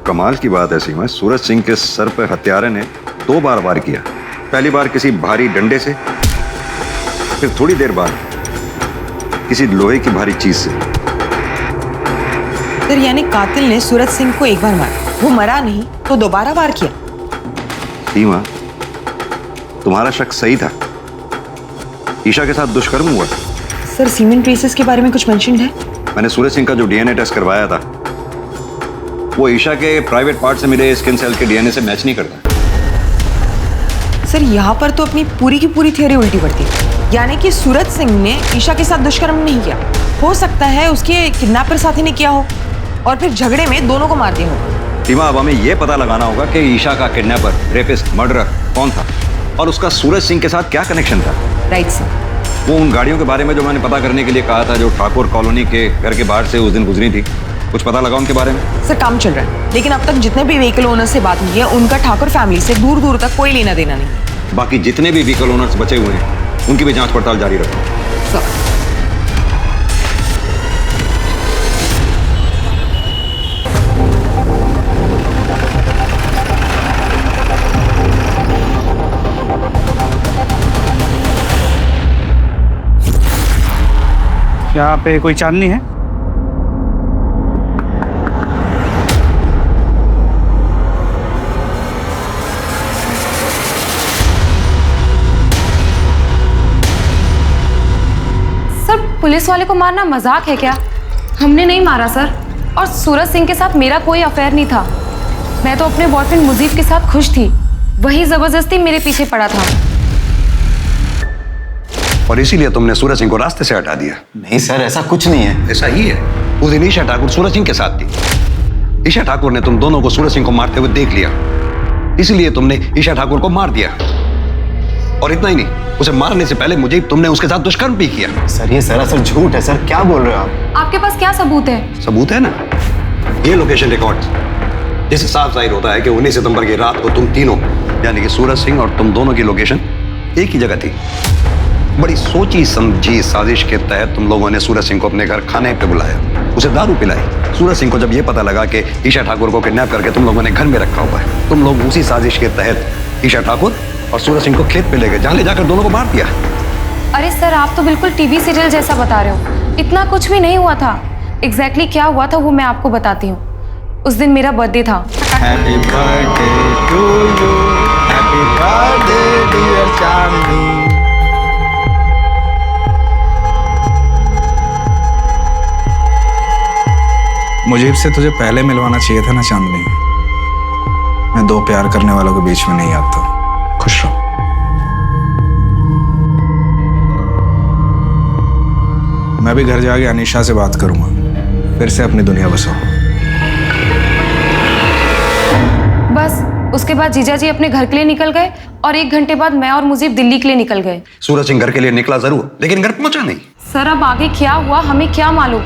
कमाल की बात है सीमा, सूरज सिंह के सर पर हत्यारे ने 2 बार वार किया। पहली बार किसी भारी डंडे से, फिर थोड़ी देर बाद किसी लोहे की भारी चीज से। सर यानी कातिल ने सूरज सिंह को एक बार मारा, वो मरा नहीं तो दोबारा वार किया। सीमा, तुम्हारा शक सही था, ईशा के साथ दुष्कर्म हुआ। सर सीमेंट ट्रेसेस के बारे में कुछ मेंशन है? मैंने सूरज सिंह का जो डीएनए टेस्ट करवाया था वो ईशा के प्राइवेट पार्ट से मिले स्किन सेल के डीएनए से मैच नहीं करता। सर यहाँ पर तो अपनी पूरी की पूरी थ्योरी उल्टी पड़ती है, यानी कि सूरज सिंह ने ईशा के साथ दुष्कर्म नहीं किया, हो सकता है उसके किडनैपर साथी ने किया हो और फिर झगड़े में दोनों को मार दिया हो। सीमा, अब हमें यह पता लगाना होगा कि ईशा का किडनैपर, रेपिस्ट, मर्डरर कौन था और उसका सूरज सिंह के साथ क्या कनेक्शन था। Right sir. वो उन गाड़ियों के बारे में जो मैंने पता करने के लिए कहा था, जो ठाकुर कॉलोनी के घर के बाहर से उस दिन गुजरी थी, कुछ पता लगा उनके बारे में? सर काम चल रहा है, लेकिन अब तक जितने भी व्हीकल ओनर से बात हुई है उनका ठाकुर फैमिली से दूर दूर तक कोई लेना देना नहीं। बाकी जितने भी व्हीकल ओनर्स बचे हुए हैं उनकी भी जांच पड़ताल जारी रखो। सर यहाँ पे कोई चांदनी है? सर पुलिस वाले को मारना मजाक है क्या? हमने नहीं मारा सर, और सूरज सिंह के साथ मेरा कोई अफेयर नहीं था। मैं तो अपने बॉयफ्रेंड मुजीब के साथ खुश थी, वही जबरदस्ती मेरे पीछे पड़ा था। और इसीलिए तुमने सूरज सिंह को रास्ते से हटा दिया? नहीं सर, ऐसा कुछ नहीं है। ऐसा ही है। उस दिन ईशा ठाकुर सूरज सिंह के साथ थी। ईशा ठाकुर ने तुम दोनों को सूरज सिंह को मारते हुए देख लिया, इसलिए तुमने ईशा ठाकुर को मार दिया। और इतना ही नहीं, उसे मारने से पहले मुझे तुमने उसके साथ दुष्कर्म भी किया। सर ये सरासर झूठ है सर, क्या बोल रहे हो आप? आपके पास क्या सबूत है? सबूत है ना, ये लोकेशन रिकॉर्ड्स, जिससे साफ जाहिर होता है कि 19 सितंबर की रात को तुम तीनों यानी कि सूरज सिंह और तुम दोनों की लोकेशन एक ही जगह थी। बड़ी सोची समझी साजिश के तहत तुम लोगों ने सूरज सिंह को अपने घर खाने पे बुलाया, उसे दारू पिलाई। सूरज सिंह को जब ये पता लगा कि ईशा ठाकुर को किडनैप करके तुम लोगों ने घर में रखा हुआ है, तुम लोग उसी साजिश के तहत ईशा ठाकुर और सूरज सिंह को खेत पे ले गए, जहां ले जाकर दोनों को मार दिया। अरे सर, आप तो बिल्कुल टीवी सीरियल जैसा बता रहे हो। इतना कुछ भी नहीं हुआ था। एग्जैक्टली क्या हुआ था वो मैं आपको बताती हूँ। उस दिन मेरा बर्थडे था। Happy birthday to you, happy birthday dear Chandni. मुझे से तुझे पहले मिलवाना चाहिए था ना चांदनी। मैं दो प्यार करने वालों के बीच में नहीं आता। खुश रहो। मैं भी घर जाके अनीशा से बात करूंगा, फिर से अपनी दुनिया बसाओ। बस उसके बाद जीजा जी अपने घर के लिए निकल गए और 1 घंटे बाद मैं और मुजीब दिल्ली के लिए निकल गए। सूरज सिंह घर के लिए निकला जरूर, लेकिन घर पहुंचा नहीं। सर अब आगे क्या हुआ हमें क्या मालूम।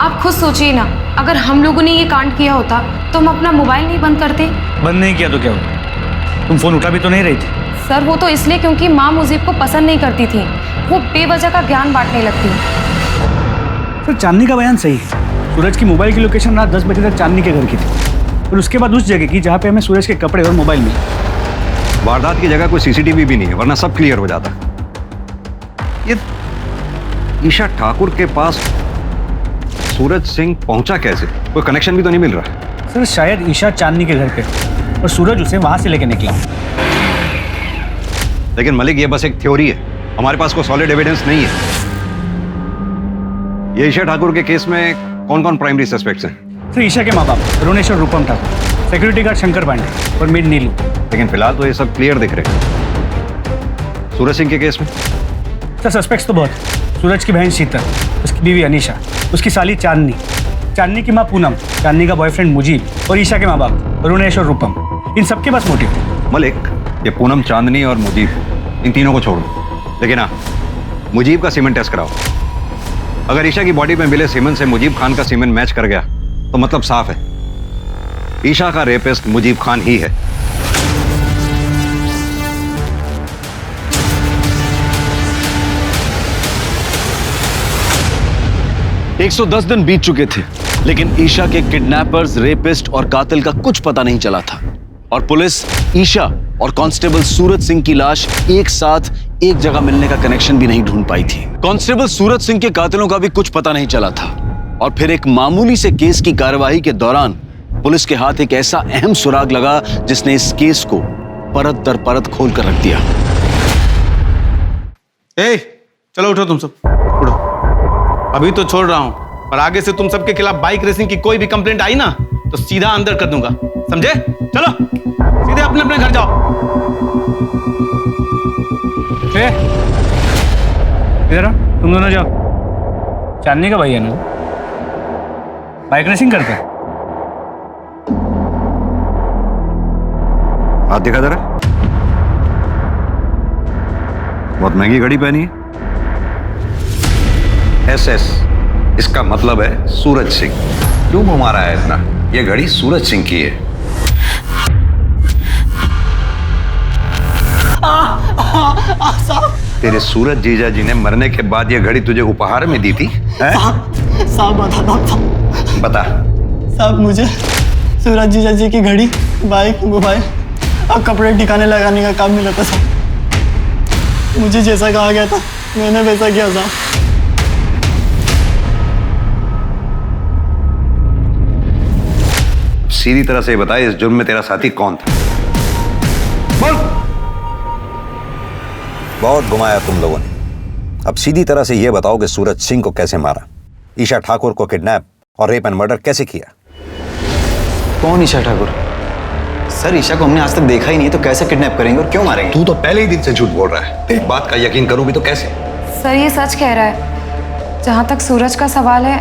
आप खुद सोचिए ना, अगर हम लोगों ने ये कांड किया होता तो हम अपना मोबाइल नहीं बंद करते। बंद नहीं किया तो क्या हुआ? तुम फोन उठा भी तो नहीं रही थी। सर वो तो इसलिए क्योंकि माँ मुजीब को पसंद नहीं करती थी, वो बेवजह का ज्ञान बांटने लगती। तो चांदनी का बयान सही है। सूरज की मोबाइल की लोकेशन रात 10 बजे तक चांदनी के घर की थी, और उसके बाद उस जगह की जहाँ पे हमें सूरज के कपड़े और मोबाइल मिले। वारदात की जगह कोई सीसीटीवी भी नहीं है, वरना सब क्लियर हो जाता। ये ईशा ठाकुर के पास सूरज सिंह पहुंचा कैसे? कोई कनेक्शन भी तो नहीं मिल रहा। सर शायद ईशा चांदनी के घर पे और सूरज उसे वहां से लेके निकला। लेकिन मलिक ये बस एक थ्योरी है, हमारे पास कोई सॉलिड एविडेंस नहीं है। ये ईशा ठाकुर के केस में कौन कौन प्राइमरी सस्पेक्ट्स हैं? सर ईशा के माँ बाप रुनेश और रूपम ठाकुर, सिक्योरिटी गार्ड शंकर पांडे और मेड नीलू। लेकिन फिलहाल तो ये सब क्लियर दिख रहे हैं। सूरज सिंह के केस में सर सस्पेक्ट्स तो बहुत। सूरज की बहन शीतल, उसकी बीवी अनीशा, उसकी साली चांदनी, चांदनी की माँ पूनम, चांदनी का बॉयफ्रेंड मुजीब और ईशा के माँ बाप रुनेश और रूपम। इन सबके पास मोटिव थे। मलिक, ये पूनम, चांदनी और मुजीब, इन तीनों को छोड़ दो, लेकिन हाँ मुजीब का सीमेंट टेस्ट कराओ। अगर ईशा की बॉडी में मिले सीमेंट से मुजीब खान का सीमेंट मैच कर गया तो मतलब साफ है, ईशा का रेपिस्ट मुजीब खान ही है। 110 दिन बीत चुके थे, लेकिन ईशा के किडनैपर्स, रेपिस्ट और कातिल का कुछ पता नहीं चला था। और पुलिस ईशा और कांस्टेबल सूरज सिंह की लाश एक साथ एक जगह मिलने का कनेक्शन भी नहीं ढूंढ पाई थी। कांस्टेबल सूरज सिंह के कातिलों का भी कुछ पता नहीं चला था। और फिर एक मामूली से केस की कार्यवाही के दौरान पुलिस के हाथ एक ऐसा अहम सुराग लगा जिसने इस केस को परत दर परत खोल कर रख दिया। ए, चलो उठो तुम सब, उठो। अभी तो छोड़ रहा हूं, पर आगे से तुम सबके खिलाफ बाइक रेसिंग की कोई भी कंप्लेंट आई ना तो सीधा अंदर कर दूंगा, समझे? चलो सीधे अपने अपने घर जाओ। इधर आओ, तुम दोनों जाओ। चांदनी का भैया ना बाइक रेसिंग करते हैं। हाथ दिखा जरा। बहुत महंगी घड़ी पहनी है। SS, इसका मतलब है सूरज सिंह। क्यों घुमा रहा है इतना? ये घड़ी सूरज सिंह की है। तेरे सूरज जीजा जी ने मरने के बाद ये घड़ी तुझे उपहार में दी थी? साहब बता। साहब मुझे सूरज जीजा जी की घड़ी, बाइक, मोबाइल और कपड़े ठिकाने लगाने का काम मिला था साहब। मुझे जैसा कहा गया था मैंने वैसा किया साहब। सीधी तरह से बता, इस जुर्म में तेरा साथी कौन था? बोल। बहुत घुमाया तुम लोगों ने। अब सीधी तरह से यह बताओ कि सूरज सिंह को कैसे मारा, ईशा ठाकुर को किडनैप और रेप एंड मर्डर कैसे किया? कौन ईशा ठाकुर? सर ईशा को हमने आज तक देखा ही नहीं, तो कैसे किडनैप करेंगे और क्यों मारेंगे? तू तो पहले ही दिन से झूठ बोल रहा है, एक बात का यकीन करूं भी तो कैसे? सर ये सच कह रहा है। जहाँ तक सूरज का सवाल है,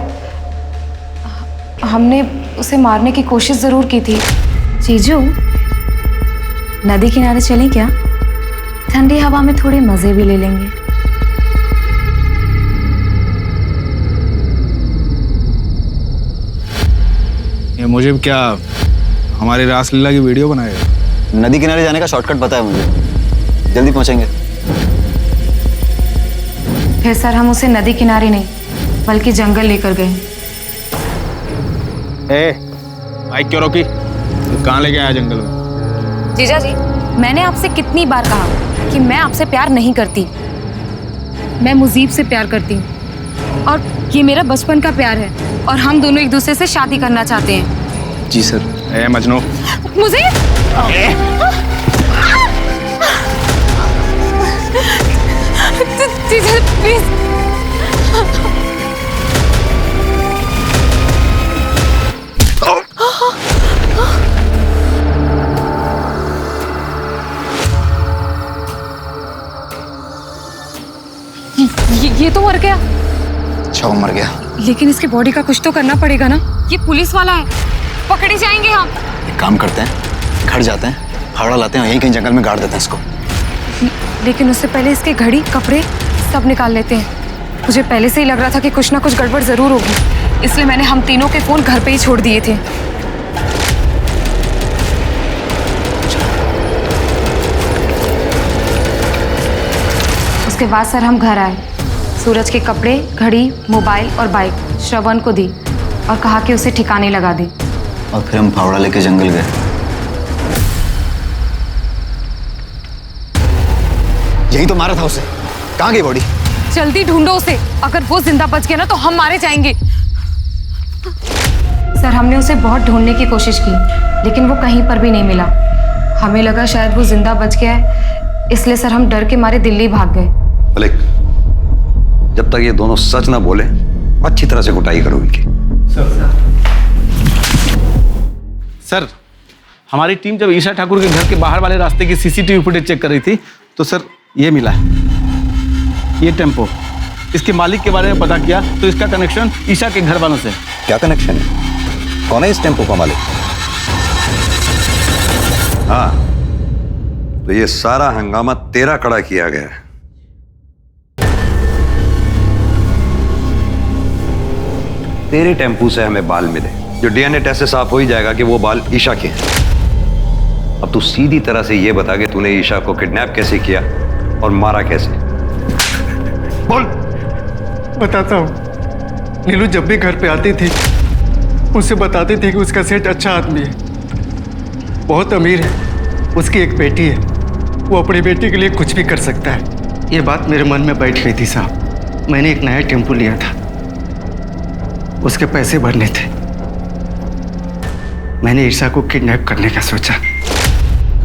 हमने उसे मारने की कोशिश जरूर की थी। जीजू, नदी किनारे चलें क्या? ठंडी हवा में थोड़े मजे भी ले लेंगे। ये मुझे क्या हमारी रासलीला की वीडियो बनाएगा? नदी किनारे जाने का शॉर्टकट पता है मुझे, जल्दी पहुंचेंगे। फिर सर हम उसे नदी किनारे नहीं बल्कि जंगल लेकर गए। बाइक क्यों रोकी? कहाँ लेके आया जंगल में? जीजा जी, मैंने आपसे कितनी बार कहा कि मैं आपसे प्यार नहीं करती, मैं मुजीब से प्यार करती हूँ और ये मेरा बचपन का प्यार है और हम दोनों एक दूसरे से शादी करना चाहते हैं। जी सर। मजनू, मुझे जीजा प्लीज। ये तो मर गया। अच्छा वो मर गया, लेकिन इसके बॉडी का कुछ तो करना पड़ेगा ना। ये पुलिस वाला है, पकड़े जाएंगे हम। एक काम करते हैं, घर जाते हैं, फावड़ा लाते हैं, यहीं कहीं जंगल में गाड़ देते हैं इसको। लेकिन उससे पहले इसके घड़ी कपड़े सब निकाल लेते हैं। मुझे पहले से ही लग रहा था कि कुछ ना कुछ गड़बड़ जरूर होगी, इसलिए मैंने हम तीनों के फोन घर पे ही छोड़ दिए थे। उसके बाद सर हम घर आए, सूरज के कपड़े, घड़ी, मोबाइल और बाइक श्रवण को दी और कहा कि उसे ठिकाने लगा दे। और फिर हम फावड़ा लेके जंगल गए। यही तो मारा था उसे। कहाँ गई बॉडी? जल्दी ढूंढो उसे, अगर वो जिंदा बच गया ना तो हम मारे जाएंगे। सर हमने उसे बहुत ढूंढने की कोशिश की, लेकिन वो कहीं पर भी नहीं मिला। हमें लगा शायद वो जिंदा बच गया है, इसलिए सर हम डर के मारे दिल्ली भाग गए। मलिक, जब तक ये दोनों सच ना बोले अच्छी तरह से कुटाई करो इनकी। सर, हमारी टीम जब ईशा ठाकुर के घर के बाहर वाले रास्ते की सीसीटीवी फुटेज चेक कर रही थी तो सर ये मिला है, ये टेम्पो। इसके मालिक के बारे में पता किया तो इसका कनेक्शन ईशा के घर वालों से। क्या कनेक्शन है? कौन है इस टेम्पो का मालिक? हाँ, तो ये सारा हंगामा तेरा कड़ा किया गया है। तेरे टेम्पू से हमें बाल मिले, जो डीएनए टेस्ट से साफ हो ही जाएगा कि वो बाल ईशा के हैं। अब तू सीधी तरह से ये बता कि तूने ईशा को किडनैप कैसे किया और मारा कैसे? बोल। बताता हूँ। नीलू जब भी घर पे आती थी उससे बताती थी कि उसका सेठ अच्छा आदमी है, बहुत अमीर है, उसकी एक बेटी है, वो अपनी बेटी के लिए कुछ भी कर सकता है। ये बात मेरे मन में बैठ गई थी साहब। मैंने एक नया टेम्पो लिया था, उसके पैसे भरने थे। मैंने ईशा को किडनैप करने का सोचा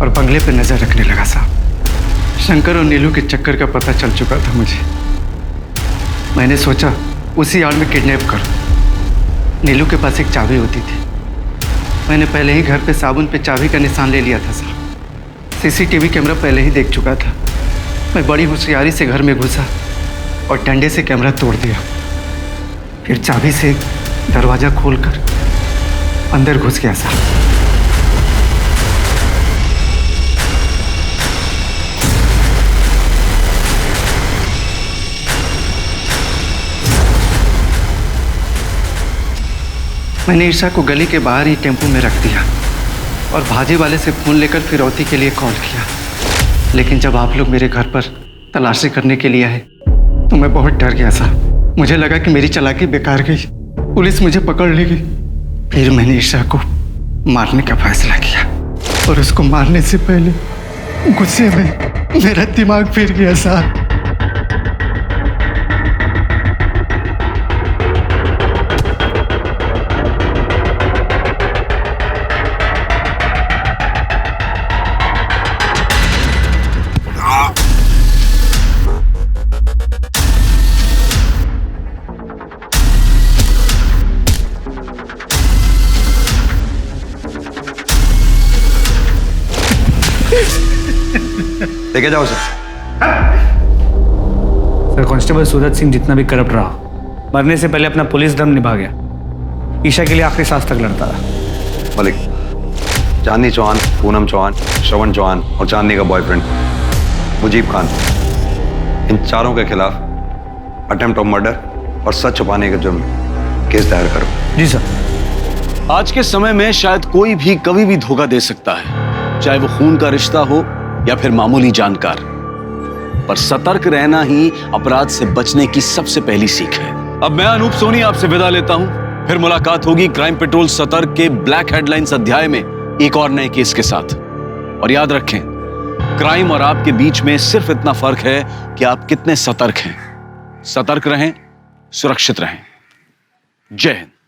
और बंगले पे नजर रखने लगा साहब। शंकर और नीलू के चक्कर का पता चल चुका था मुझे। मैंने सोचा उसी आड़ में किडनैप कर। नीलू के पास एक चाबी होती थी, मैंने पहले ही घर पे साबुन पे चाबी का निशान ले लिया था साहब। सीसीटीवी कैमरा पहले ही देख चुका था। मैं बड़ी होशियारी से घर में घुसा और डंडे से कैमरा तोड़ दिया, फिर चाबी से दरवाजा खोलकर अंदर घुस गया साहब। मैंने ईशा को गली के बाहर ही टेम्पो में रख दिया और भाजी वाले से फ़ोन लेकर फिरौती के लिए कॉल किया। लेकिन जब आप लोग मेरे घर पर तलाशी करने के लिए आए तो मैं बहुत डर गया साहब। मुझे लगा कि मेरी चालाकी बेकार गई, पुलिस मुझे पकड़ लेगी। फिर मैंने ईशा को मारने का फैसला किया और उसको मारने से पहले गुस्से में मेरा दिमाग फिर गया साहब। लेके जाओ sir. Sir constable Suraj Singh जितना भी करप्ट रहा, मरने से पहले अपना पुलिस धर्म निभा गया। ईशा के लिए आखिरी सांस तक लड़ता रहा। मलिक, चांदनी चौहान, पूनम चौहान, श्रवण चौहान और चांदनी का बॉयफ्रेंड मुजीब खान, इन चारों के खिलाफ अटेम्प्ट ऑफ मर्डर और सच छुपाने के जुर्म में केस दायर करो। जी सर। आज के समय में शायद कोई भी कभी भी धोखा दे सकता है, चाहे वो खून का रिश्ता हो या फिर मामूली जानकार, पर सतर्क रहना ही अपराध से बचने की सबसे पहली सीख है। अब मैं अनूप सोनी आपसे विदा लेता हूं, फिर मुलाकात होगी क्राइम पेट्रोल सतर्क के ब्लैक हेडलाइंस अध्याय में एक और नए केस के साथ। और याद रखें, क्राइम और आपके बीच में सिर्फ इतना फर्क है कि आप कितने सतर्क हैं। सतर्क रहें, सुरक्षित रहें। जय हिंद।